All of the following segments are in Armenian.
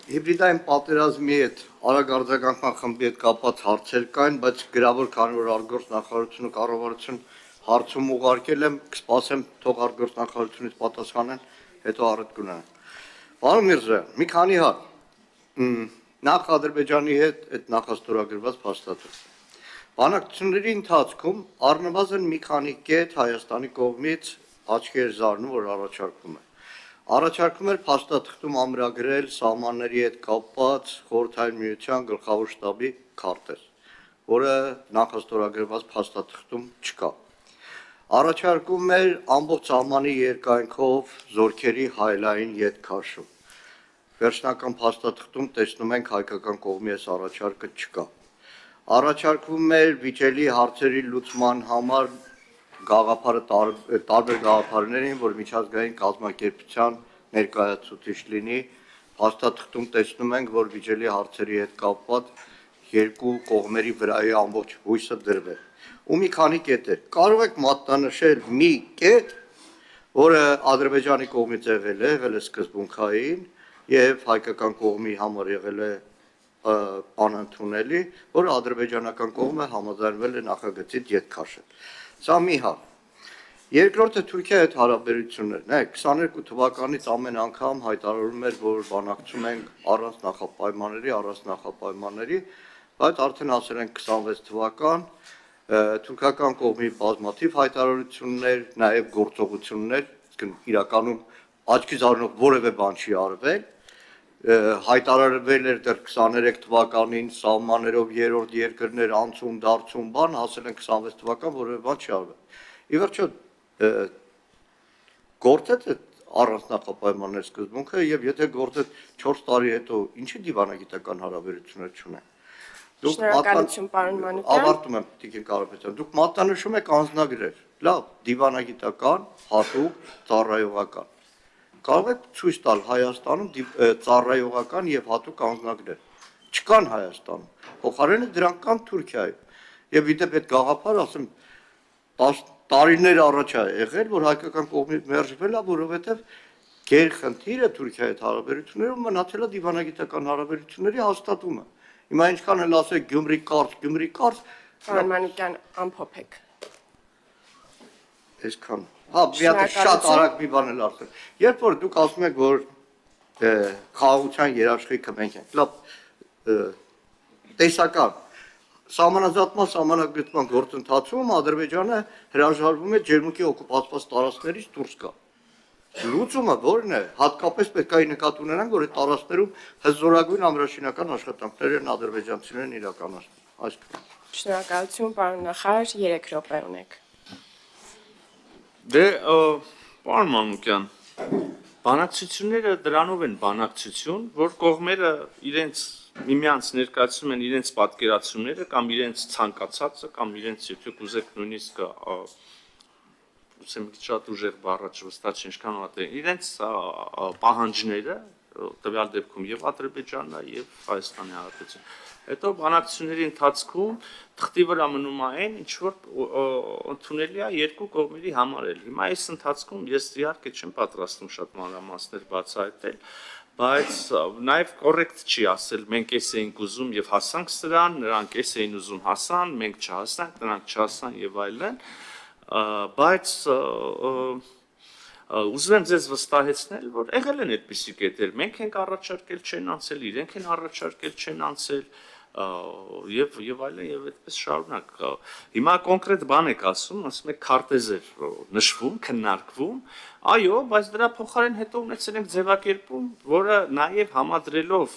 Հիբրիդային պատերազմի հետ արագ արձագանքման խմբի հետ կապված հարցեր կային, բայց գրավոր քանի որ արտգործ նախարարությունը կառավարություն հարցում ուղարկել եմ, կսպասեմ թող արտգործ նախարարությունից պատասխանեն, հետո առդ կունենան։ Պարոն Միրզոյան, մի քանի հատ նախ Ադրբեջանի հետ այդ նախաստորագրված փաստաթուղթ։ Բանակցությունների ընթացքում առնվազն մի քանի կետ Հայաստանի կողմից աչքի էր զարնում, որ առաջարկվում է։ Առաջարկում էր փաստաթղթում ամրագրել սահմանների հետ կապված Խորհրդային Միության գլխավոր շտաբի քարտեզ, որը նախաստորագրված փաստաթղթում չկա։ Առաջարկում էր ամբողջ սահմանի երկայնքով զորքերի հայլային ետքաշում։ Վերջնական փաստաթղթում տեսնում ենք հայկական կողմի այս առաջարկը չկա։ Առաջարկվում էր վիճելի հարցերի լուծման համար գաղափարը տարբեր գաղափարներին, որ միջազգային կազմակերպության ներկայացուցիչ լինի, փաստաթղթում տեսնում ենք, որ վիճելի հարցերի հետ կապված երկու կողմերի վրայի ամբողջ հույսը դրվել։ Ու մի քանի կետեր։ Կարող եք մատնանշել մի կետ, որը Ադրբեջանի կողմից եղել է սկզբունքային եւ հայկական կողմի համար եղել է անընդունելի, որ ադրբեջանական կողմը համաձայնվել է նախագծից ետքաշել։ Սա մի հատ։ Երկրորդը Թուրքիայի հետ հարաբերություններն է, 22 թվականից ամեն անգամ հայտարարում էր, որ բանակցում ենք առանց նախապայմանների, բայց արդեն ասել են 26 թվական, թուրքական կողմի բազմաթիվ հայտարարություններ, նաև գործողություններ, իրականում աչքի զարնող որևէ բան չի արվել, հայտարարվել էր դեռ 23 թվականին սահմաններով երրորդ երկրներ անցում, դարձում բան, ասել են 26 թվական որևէ բան չի արվել։ Ի վերջո գործեց այդ առանց նախապայմանների սկզբունքը եւ եթե գործեց 4 տարի հետո ինչի դիվանագիտական հարաբերություններ չունեն։ Շնորհակալություն, պարոն Մանուկյան։ Ավարտում եմ, Տիկին Կարապետյան։ Դուք մատնանշում եք անձնագրեր։ Լավ, դիվանագիտական, հատուկ, ծառայողական։ Կարող եք ցույց տալ Հայաստանում ծառայողական եւ հատուկ անձնագրեր։ Չկան Հայաստանում։ Փոխարենը դրանք կան Թուրքիայում։ Եվ իդեպ այդ գաղափարը, ասեմ, 10 տարիներ առաջ է եղել, որ հայկական կողմից մերժվել է, որովհետեւ գերխնդիրը Թուրքիայի հետ հարաբերություններում մնացել է դիվանագիտական հարաբերությունների հաստատումը։ Հիմա ինչքան էլ ասեք Գյումրի կարճ, Պարոն Մանուկյան, ամփոփեք։ Այսքան։ Հա, շատ արագ մի բան էլ ասել։ Երբ որ դուք ասում եք, որ խաղաղության երաշխիքը մենք ենք, լավ, տեսական սահմանազատման սահմանագծման գործընթացում Ադրբեջանը հրաժարվում է ջերմուկի օկուպացված տարածքներից դուրս գալ։ Լուծումը որն է, հատկապես պետք է նկատի ունենանք, որ այդ տարածքներում հզորագույն ամրաշինական աշխատանքներ են ադրբեջանցիներն իրականացնում։ Այսքան։ Շնորհակալություն, պարոն նախարար, 3 րոպե ունեք։ Դե, պարոն Մանուկյան, բանակցությունները դրանով են բանակցություն, որ կողմերը իրենց միմյանց ներկայացնում են իրենց պատկերացումները կամ իրենց ցանկացածը կամ իրենց եթե կուզեք նույնիսկ ուսեմ շատ ուժեղ բառաճ վստահ չի ինչքան ուղղակի իրենց պահանջները տվյալ դեպքում եւ Ադրբեջանն եւ Հայաստանի Հանրապետությունը հետո բանակցությունների ընթացքում թղթի վրա մնում է այն ինչ որ ընդունելի է երկու կողմերի համար էլ հիմա այս ընթացքում ես իհարկե չեմ պատրաստում շատ մանրամասներ բացահայտել բայց նաև կոռեկտ չի ասել մենք էս էինք ուզում եւ հասանք սրան, նրանք էս էին ուզում հասան, մենք չհասանք, նրանք չհասան եւ այլն, բայց ուզում եմ ձեզ վստահեցնել, որ եղել են այդպիսի կետեր, մենք ենք առաջարկել չեն անցել, իրենք են առաջարկել չեն անցել եւ այլն եւ այդպես շարունակ։ Հիմա կոնկրետ բան եք ասում եք քարտեզեր նշվում, քննարկվում, այո, բայց դրա փոխարեն հետո ունեցել ենք ձևակերպում, որը նաեւ համադրելով,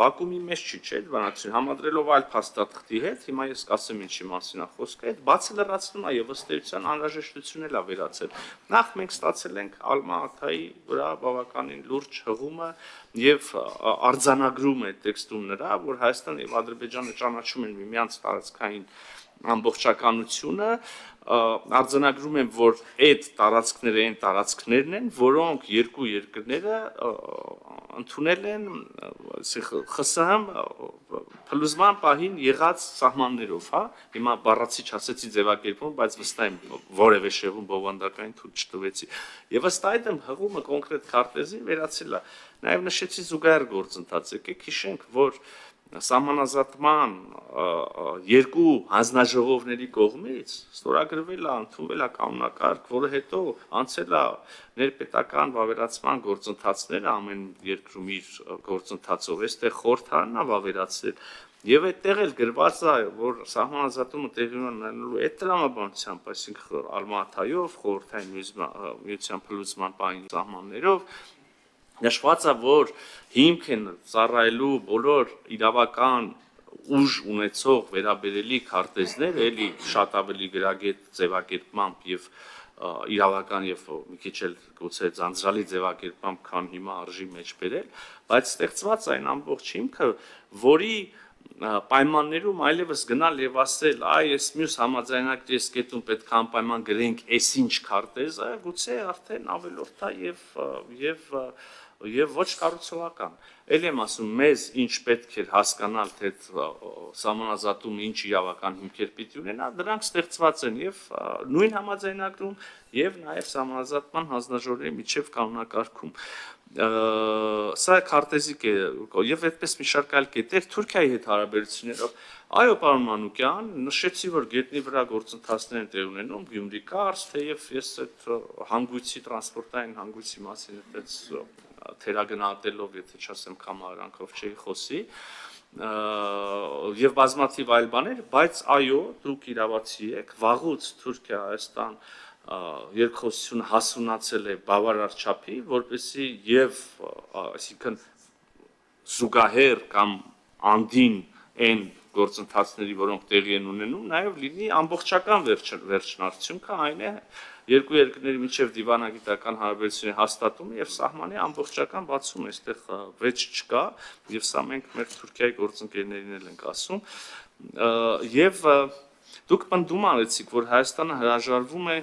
վակուումի մեջ չի, չէ՞, բանակցություն, համադրելով այլ փաստաթղթի հետ, հիմա ես կասեմ ինչի մասին է խոսքը, այդ բացը լրացնում է եւ ըստ էության անհրաժեշտություն էլ է վերացել։ Նախ մենք ստացել ենք Ալմա-Աթայի վրա բավականին լուրջ հղումը եւ արձանագրում է տեքստում նրա, որ Հայաստանը եւ Ադրբեջանը ճանաչում են միմյանց տարածքային ամբողջականությունը արձանագրում են, որ այդ տարածքները այն տարածքներն են, որոնք երկու երկրները ընդունել են ԽՍՀՄ փլուզման պահին եղած սահմաններով, հա, հիմա բառացի չասեցի ձևակերպում, բայց վստահ եմ որևէ շեղում բովանդակային թույլ չտվեցի։ Եվ ըստ այդմ հղումը կոնկրետ քարտեզին վերացել է։ Նաև նշեցի զուգահեռ գործընթաց, եկեք հիշենք, որ սահմանազատման երկու հանձնաժողովների կողմից ստորագրվել է, ընդունվել է կանոնակարգ, որը հետո անցել է ներպետական վավերացման գործընթացները ամեն երկրում իր գործընթացով, այստեղ խորհրդարանն է վավերացրել եւ այդտեղ էլ գրված է, որ սահմանազատումը տեղի ունենալու այդ տրամաբանությամբ, այսինքն Ալմատայով, խորհրդային միության փլուզման պահին սահմաններով նշված է, որ հիմք են ծառայելու բոլոր իրավական ուժ ունեցող վերաբերելի քարտեզները, էլի շատ ավելի գրագետ ձևակերպմամբ եւ իրավական եւ մի քիչ էլ գուցե ձանձրալի ձևակերպմամբ, քան հիմա արժի մեջ բերել, բայց ստեղծված այն ամբողջ հիմքը, որի պայմաններում այլևս գնալ եւ ասել, այ այս մյուս համաձայնագրի այս կետում պետք է անպայման գրենք այսինչ քարտեզը, գուցե արդեն ավելորդ է եւ ոչ կառուցողական։ Էլ եմ ասում, մեզ ինչ պետք է հասկանալ, թե սահմանազատումը ինչ իրավական հիմքեր պիտի ունենա, դրանք ստեղծված են եւ նույն համաձայնագրում եւ նաեւ սահմանազատման հանձնաժողովների միջև կանոնակարգում։ Սա քարտեզի եւ այդպես մի շարք այլ կետեր Թուրքիայի հետ հարաբերություններով։ Այո, պարոն Մանուկյան, նշեցի, որ գետնի վրա գործընթացներ են տեղի ունենում, Գյումրի կարս, թեև ես այդ հանգույցի տրանսպորտային հանգույցի մասին այդպես թերագնահատելով, եթե չասեմ կամարանքով չէի խոսի, եւ բազմաթիվ այլ բաներ, բայց այո, դուք իրավացի եք, վաղուց Թուրքիա-Հայաստան երկխոսությունը հասունացել է բավարար չափի, որպեսզի եւ այսինքն զուգահեռ կամ անդին այն գործընթացների, որոնք տեղի են ունենում, նաև լինի ամբողջական վերջնարդյունքը, այն է երկու երկրների միջև դիվանագիտական հարաբերությունների հաստատումը եւ սահմանի ամբողջական բացումը, այստեղ վեճ չկա, եւ սա մենք մեր Թուրքիայի գործընկերներին էլ ենք ասում, եւ դուք պնդում արեցիք, որ Հայաստանը հրաժարվում է,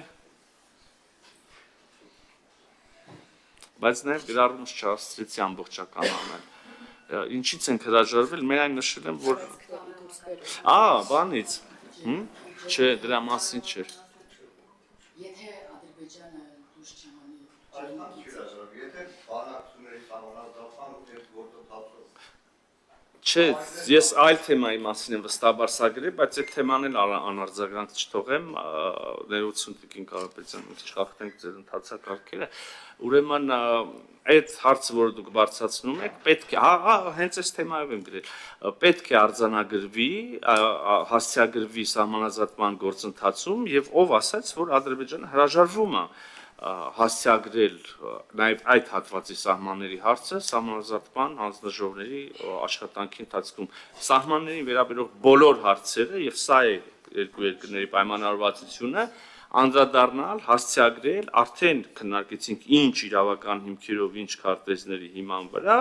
բայց նաև գրառումս չհասցրեցի ամբողջական անել։ Ինչից ենք հրաժարվել, մեր այն նշել եմ, որ բանից, չէ, դրա մասին չէր։ Եթե Ադրբեջանը դուրս չհանի Եթե բանակցությունների սահմանազատման ու այդ գործընթացով Չէ, ես այլ թեմայի մասին եմ վստահաբար սա գրել, բայց այդ թեման էլ անարձագանք չթողեմ, ներողություն Տիկին Կարապետյան, մենք չխախտենք ձեր ընթացակարգերը, ուրեմն այդ հարցը, որը դուք բարձրացնում եք, պետք է, հենց այս թեմայով եմ գրել, պետք է արձանագրվի, հասցեագրվի սահմանազատման գործընթացում եւ ով ասաց, որ Ադրբեջանը հրաժարվում է հասցեագրել նաև այդ հատվածի սահմանների հարցը սահմանազատման հանձնաժողովների աշխատանքի ընթացքում սահմաններին վերաբերող բոլոր հարցերը եւ սա է երկու երկրների պայմանավորվածությունը անդրադառնալ, հասցեագրել, արդեն քննարկեցինք ինչ իրավական հիմքերով, ինչ քարտեզների հիման վրա,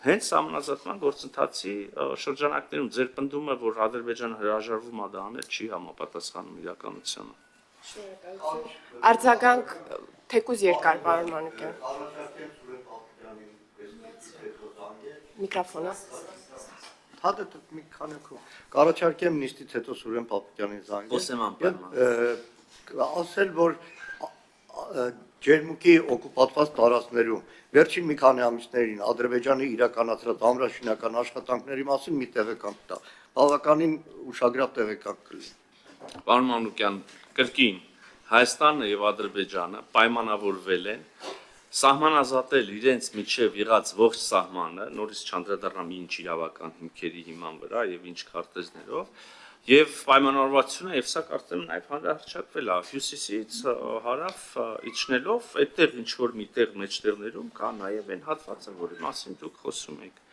հենց սահմանազատման գործընթացի շրջանակներում ձեր պնդումը, որ Ադրբեջանը հրաժարվում է դա անել, չի համապատասխանում իրականությանը։ Արձագանք թեկուզ երկար, պարոն Մանուկյան։ Միկրոֆոնը։ Հատը մի քանի Կարաչարկեմ նիստից հետո Սուրեն Պապիկյանին զանգել։ Խոսեմ անպայման։ Ասել, որ ջերմուկի օկուպացված տարածքներում վերջին մի քանի ամիսներին Ադրբեջանի իրականացրած ամրաշինական աշխատանքների մասին մի տեղեկանք տա։ Բավականին ուշագրավ տեղեկանք կլինի։ Պարոն Մանուկյան, կրկին Հայաստանը եւ Ադրբեջանը պայմանավորվել են սահմանազատել իրենց միջև եղած ողջ սահմանը, նորից չանդրադառնամ ինչ իրավական հիմքերի հիման վրա եւ ինչ քարտեզներով, եւ պայմանավորվածությունը եւ սա կարծեմ նաեւ հանրահրճակվել է հյուսիսից հարավ իջնելով, այդտեղ ինչ որ միտեղ մեջտեղներում կա նաեւ այն հատվածը, որի մասին դուք խոսում եք։